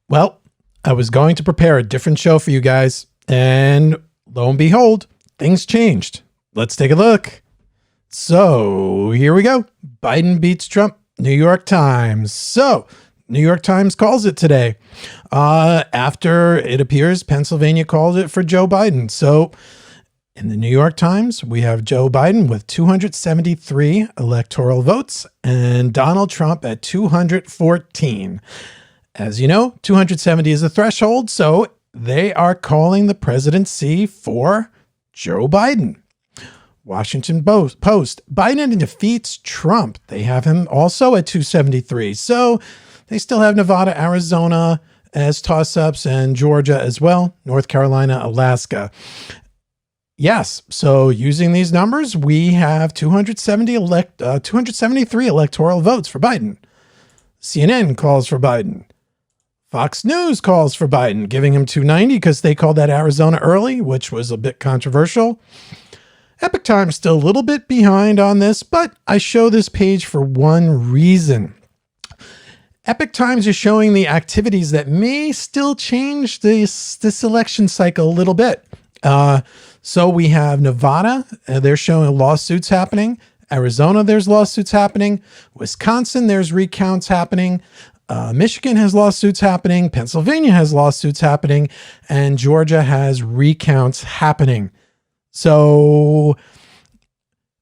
Well, I was going to prepare a different show for you guys, and lo and behold, things changed. Let's take a look. So here we go. Biden beats Trump, New York Times. So New York Times calls it today. After it appears Pennsylvania called it for Joe Biden. So in the New York Times, we have Joe Biden with 273 electoral votes and Donald Trump at 214. As you know, 270 is the threshold, so they are calling the presidency for Joe Biden. Washington Post, Biden defeats Trump. They have him also at 273. So they still have Nevada, Arizona as toss-ups and Georgia as well, North Carolina, Alaska. Yes, so using these numbers, we have 273 electoral votes for Biden. CNN calls for Biden. Fox News calls for Biden, giving him 290 because they called that Arizona early, which was a bit controversial. Epoch Times still a little bit behind on this, but I show this page for one reason. Epoch Times is showing the activities that may still change this election cycle a little bit. So we have Nevada, they're showing lawsuits happening. Arizona, there's lawsuits happening. Wisconsin, there's recounts happening. Michigan has lawsuits happening. Pennsylvania has lawsuits happening. And Georgia has recounts happening. So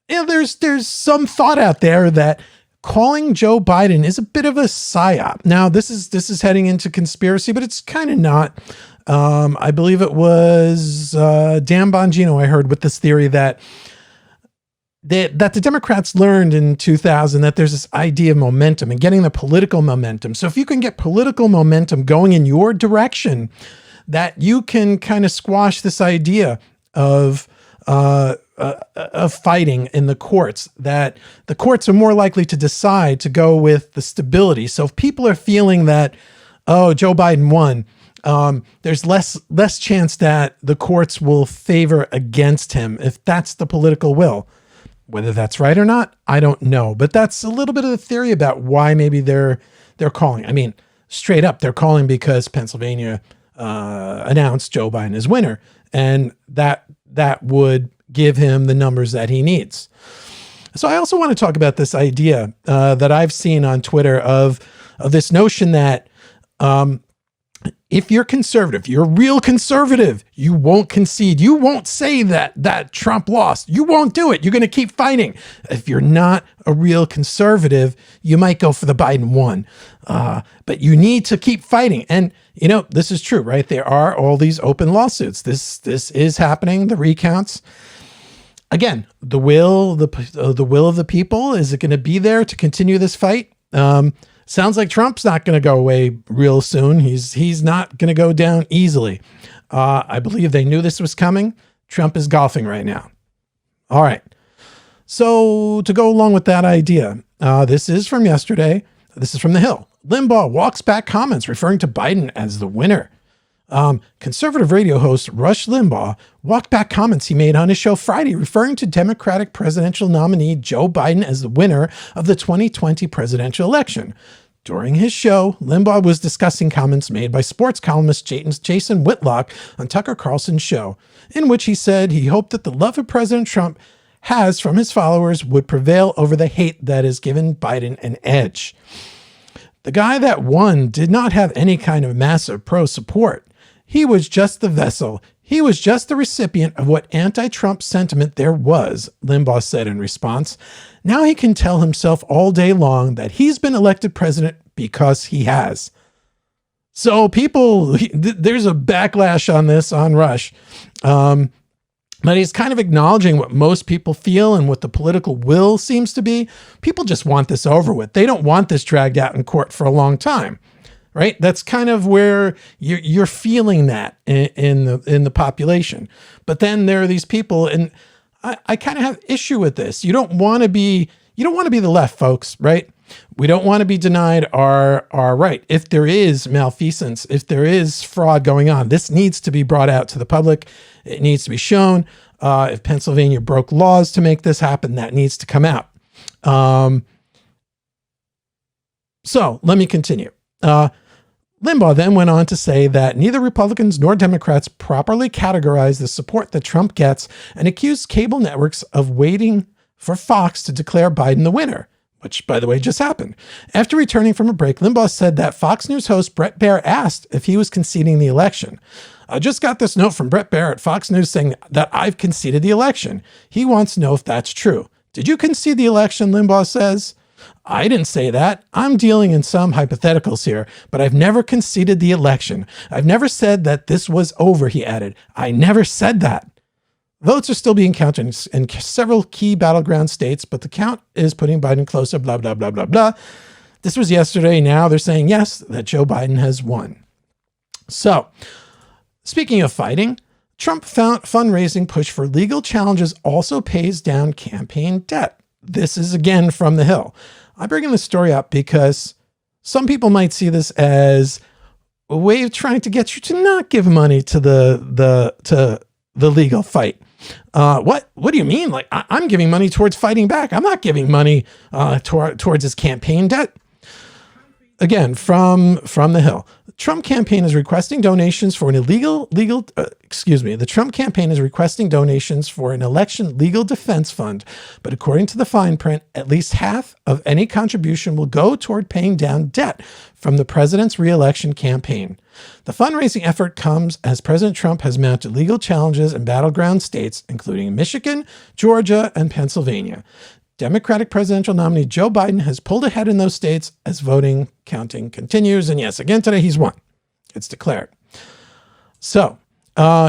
there's some thought out there that calling Joe Biden is a bit of a psyop. Now, this is heading into conspiracy, but it's kind of not. I believe it was Dan Bongino I heard with this theory that the Democrats learned in 2000 that there's this idea of momentum and getting the political momentum. So if you can get political momentum going in your direction, that you can kind of squash this idea of fighting in the courts, that the courts are more likely to decide to go with the stability. So if people are feeling that, oh, Joe Biden won, there's less chance that the courts will favor against him if that's the political will. Whether that's right or not, I don't know. But that's a little bit of the theory about why maybe they're calling. I mean, straight up, they're calling because Pennsylvania announced Joe Biden as winner, and that would give him the numbers that he needs. So I also want to talk about this idea that I've seen on Twitter of this notion that if you're conservative, you're a real conservative, you won't concede. You won't say that Trump lost. You won't do it. You're going to keep fighting. If you're not a real conservative, you might go for the Biden one. But you need to keep fighting. And, this is true, right? There are all these open lawsuits. This is happening, the recounts. Again, the will of the people, is it going to be there to continue this fight? Sounds like Trump's not going to go away real soon. He's not going to go down easily. I believe they knew this was coming. Trump is golfing right now. All right. So to go along with that idea, this is from yesterday. This is from The Hill. Limbaugh walks back comments referring to Biden as the winner. Conservative radio host Rush Limbaugh walked back comments he made on his show Friday, referring to Democratic presidential nominee Joe Biden as the winner of the 2020 presidential election. During his show, Limbaugh was discussing comments made by sports columnist Jason Whitlock on Tucker Carlson's show, in which he said he hoped that the love of President Trump has from his followers would prevail over the hate that has given Biden an edge. The guy that won did not have any kind of massive pro support. He was just the vessel. He was just the recipient of what anti-Trump sentiment there was, Limbaugh said in response. Now he can tell himself all day long that he's been elected president because he has. So there's a backlash on this, on Rush. But he's kind of acknowledging what most people feel and what the political will seems to be. People just want this over with. They don't want this dragged out in court for a long time. Right? That's kind of where you're feeling that in the population. But then there are these people, and I kind of have issue with this. You don't want to be the left, folks, right? We don't want to be denied our right. If there is malfeasance, if there is fraud going on, this needs to be brought out to the public. It needs to be shown. If Pennsylvania broke laws to make this happen, that needs to come out. So let me continue. Limbaugh then went on to say that neither Republicans nor Democrats properly categorized the support that Trump gets and accused cable networks of waiting for Fox to declare Biden the winner, which, by the way, just happened. After returning from a break, Limbaugh said that Fox News host Bret Baier asked if he was conceding the election. I just got this note from Bret Baier at Fox News saying that I've conceded the election. He wants to know if that's true. Did you concede the election, Limbaugh says? I didn't say that. I'm dealing in some hypotheticals here, but I've never conceded the election. I've never said that this was over, he added. I never said that. Votes are still being counted in several key battleground states, but the count is putting Biden closer, blah, blah, blah, blah, blah. This was yesterday. Now they're saying, yes, that Joe Biden has won. So, speaking of fighting, Trump fundraising push for legal challenges also pays down campaign debt. This is again from the Hill. I'm bringing this story up because some people might see this as a way of trying to get you to not give money to the legal fight. What do you mean? Like I'm giving money towards fighting back. I'm not giving money towards his campaign debt. Again, from the Hill. The Trump campaign is requesting donations for the Trump campaign is requesting donations for an election legal defense fund, but according to the fine print, at least half of any contribution will go toward paying down debt from the president's re-election campaign. The fundraising effort comes as President Trump has mounted legal challenges in battleground states, including Michigan, Georgia, and Pennsylvania. Democratic presidential nominee Joe Biden has pulled ahead in those states as voting counting continues. And yes, again today he's won. It's declared. So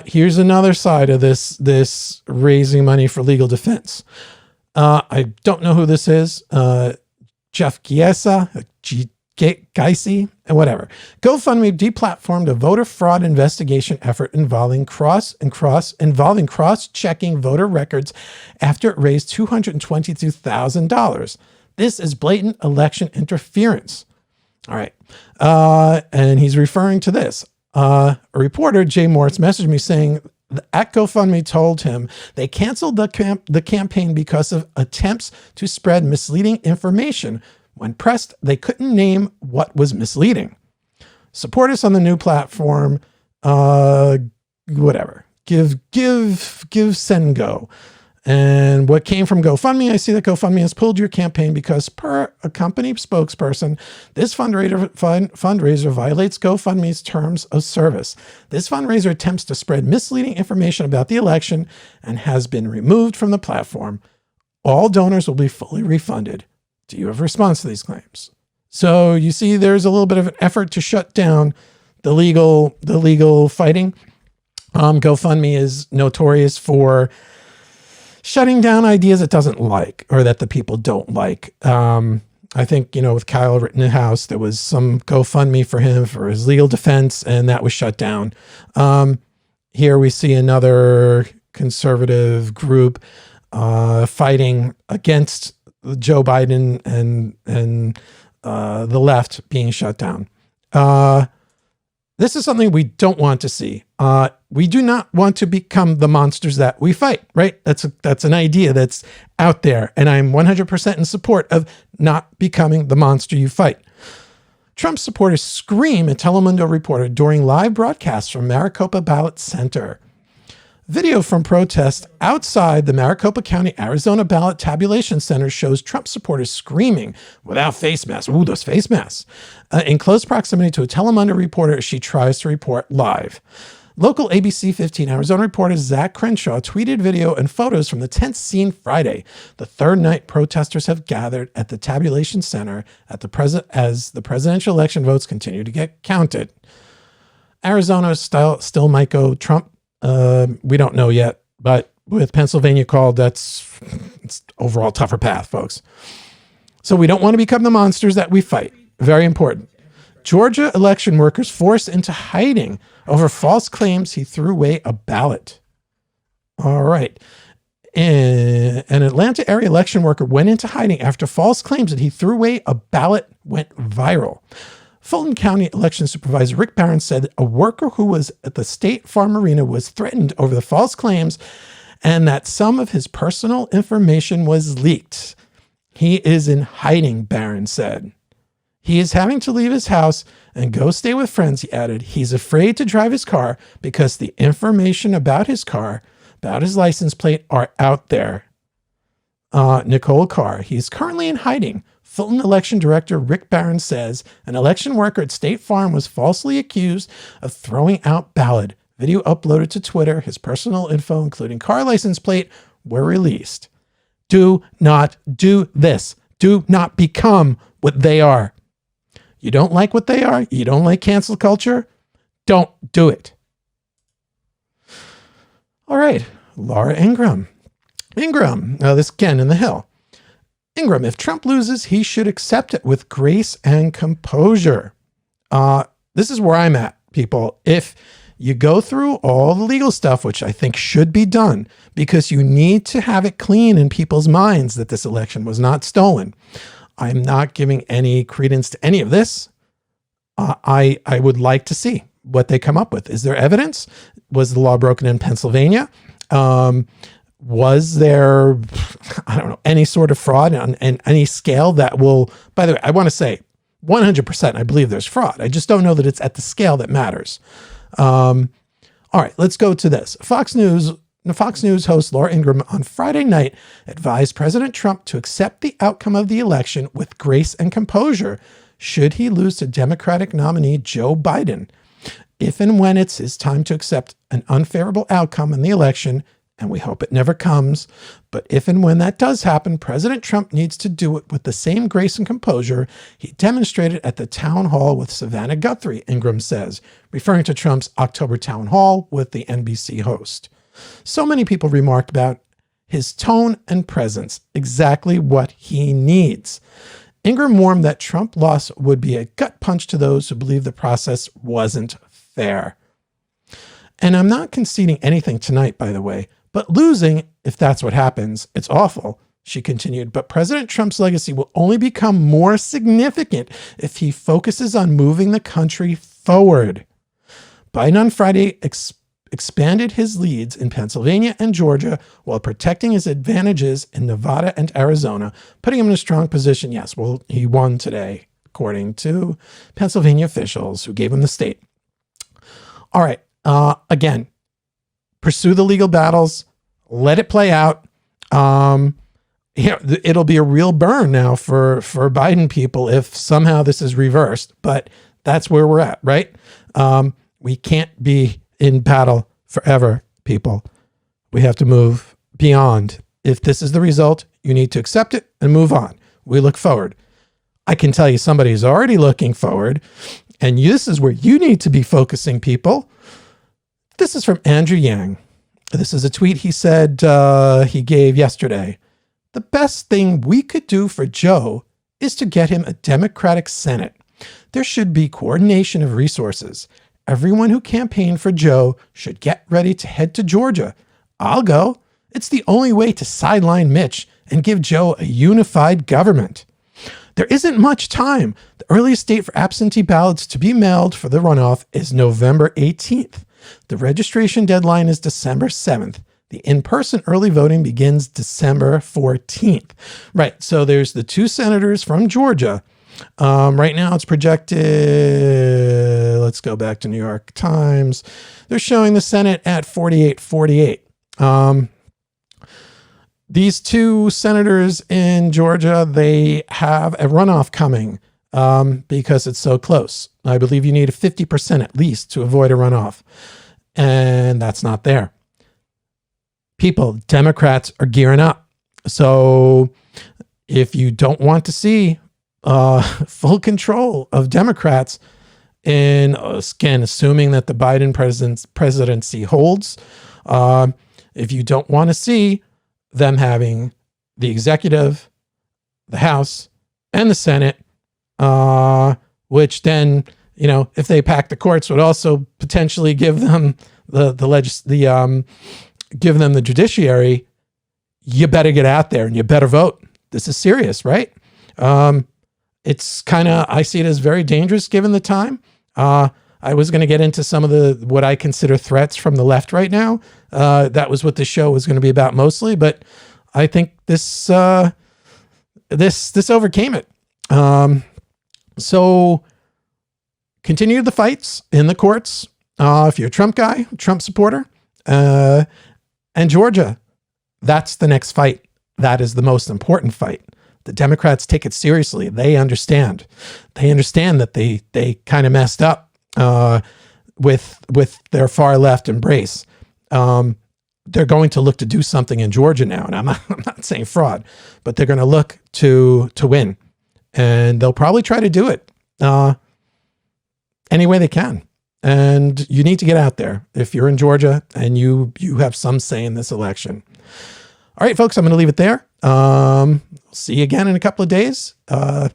here's another side of this raising money for legal defense. I don't know who this is. Jeff Geisy, and whatever. GoFundMe deplatformed a voter fraud investigation effort involving cross-checking voter records after it raised $222,000. This is blatant election interference. All right. And he's referring to this. A reporter, Jay Moritz, messaged me saying at GoFundMe told him they canceled the campaign because of attempts to spread misleading information. When pressed, they couldn't name what was misleading. Support us on the new platform. Whatever. Give, send, go. And what came from GoFundMe, I see that GoFundMe has pulled your campaign because per a company spokesperson, this fundraiser violates GoFundMe's terms of service. This fundraiser attempts to spread misleading information about the election and has been removed from the platform. All donors will be fully refunded. Do you have a response to these claims? So you see there's a little bit of an effort to shut down the legal fighting. GoFundMe is notorious for shutting down ideas it doesn't like or that the people don't like. I think, with Kyle Rittenhouse, there was some GoFundMe for him for his legal defense, and that was shut down. Here we see another conservative group fighting against Joe Biden and the left being shut down. This is something we don't want to see. We do not want to become the monsters that we fight, right? That's an idea that's out there, and I'm 100% in support of not becoming the monster you fight. Trump supporters scream at Telemundo reporter during live broadcasts from Maricopa Ballot Center. Video from protests outside the Maricopa County, Arizona ballot tabulation center shows Trump supporters screaming without face masks. Ooh, those face masks. In close proximity to a Telemundo reporter as she tries to report live. Local ABC 15 Arizona reporter Zach Crenshaw tweeted video and photos from the tense scene Friday. The third night protesters have gathered at the tabulation center as the presidential election votes continue to get counted. Arizona still might go Trump. We don't know yet, but with Pennsylvania called, it's overall tougher path, folks. So we don't want to become the monsters that we fight. Very important. Georgia election workers forced into hiding over false claims he threw away a ballot. All right. An Atlanta area election worker went into hiding after false claims that he threw away a ballot went viral. Fulton County Election Supervisor Rick Barron said a worker who was at the State Farm Arena was threatened over the false claims and that some of his personal information was leaked. He is in hiding, Barron said. He is having to leave his house and go stay with friends, he added. He's afraid to drive his car because the information about his car, about his license plate, are out there. Nicole Carr, he's currently in hiding. Fulton election director Rick Barron says an election worker at State Farm was falsely accused of throwing out ballot. Video uploaded to Twitter. His personal info, including car license plate, were released. Do not do this. Do not become what they are. You don't like what they are? You don't like cancel culture? Don't do it. All right, Laura Ingram. This again in the Hill. Ingram, if Trump loses, he should accept it with grace and composure. This is where I'm at, people. If you go through all the legal stuff, which I think should be done, because you need to have it clean in people's minds that this election was not stolen. I'm not giving any credence to any of this. I would like to see what they come up with. Is there evidence? Was the law broken in Pennsylvania? Was there, I don't know, any sort of fraud on any scale that will, by the way, I want to say 100%, I believe there's fraud. I just don't know that it's at the scale that matters. All right, let's go to this. Fox News host Laura Ingram on Friday night advised President Trump to accept the outcome of the election with grace and composure should he lose to Democratic nominee Joe Biden. If and when it's his time to accept an unfavorable outcome in the election, and we hope it never comes, but if and when that does happen, President Trump needs to do it with the same grace and composure he demonstrated at the town hall with Savannah Guthrie, Ingram says, referring to Trump's October town hall with the NBC host. So many people remarked about his tone and presence, exactly what he needs. Ingram warned that Trump loss would be a gut punch to those who believe the process wasn't fair. And I'm not conceding anything tonight, by the way, but losing, if that's what happens, it's awful, she continued. But President Trump's legacy will only become more significant if he focuses on moving the country forward. Biden on Friday expanded his leads in Pennsylvania and Georgia while protecting his advantages in Nevada and Arizona, putting him in a strong position. Yes, well, he won today, according to Pennsylvania officials who gave him the state. All right. Again, pursue the legal battles, let it play out. It'll be a real burn now for Biden people if somehow this is reversed, but that's where we're at, right? We can't be in battle forever, people. We have to move beyond. If this is the result, you need to accept it and move on. We look forward. I can tell you somebody's already looking forward, and this is where you need to be focusing, people. This is from Andrew Yang. This is a tweet he said he gave yesterday. The best thing we could do for Joe is to get him a Democratic Senate. There should be coordination of resources. Everyone who campaigned for Joe should get ready to head to Georgia. I'll go. It's the only way to sideline Mitch and give Joe a unified government. There isn't much time. The earliest date for absentee ballots to be mailed for the runoff is November 18th. The registration deadline is December 7th. The in-person early voting begins December 14th. Right, so there's the two senators from Georgia. Right now it's projected, let's go back to New York Times. They're showing the Senate at 48-48. These two senators in Georgia, they have a runoff coming because it's so close. I believe you need a 50% at least to avoid a runoff. And that's not there. People, Democrats are gearing up. So if you don't want to see full control of Democrats in, again, assuming that the Biden presidency holds, if you don't want to see them having the executive, the House, and the Senate, which then, you know, if they pack the courts, would also potentially give them give them the judiciary. You better get out there and you better vote. This is serious, right? It's kind of, I see it as very dangerous given the time. I was going to get into some of what I consider threats from the left right now. That was what the show was going to be about mostly, but I think this overcame it. So continue the fights in the courts. If you're a Trump guy, Trump supporter, and Georgia, that's the next fight. That is the most important fight. The Democrats take it seriously. They understand. They understand that they kind of messed up with their far left embrace. They're going to look to do something in Georgia now, and I'm not saying fraud, but they're going to look to win, and they'll probably try to do it any way they can. And you need to get out there if you're in Georgia and you have some say in this election. All right, folks, I'm going to leave it there. See you again in a couple of days. If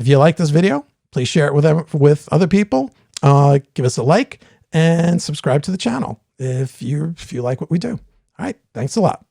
you like this video, please share it with other people. Give us a like and subscribe to the channel if you like what we do. All right, thanks a lot.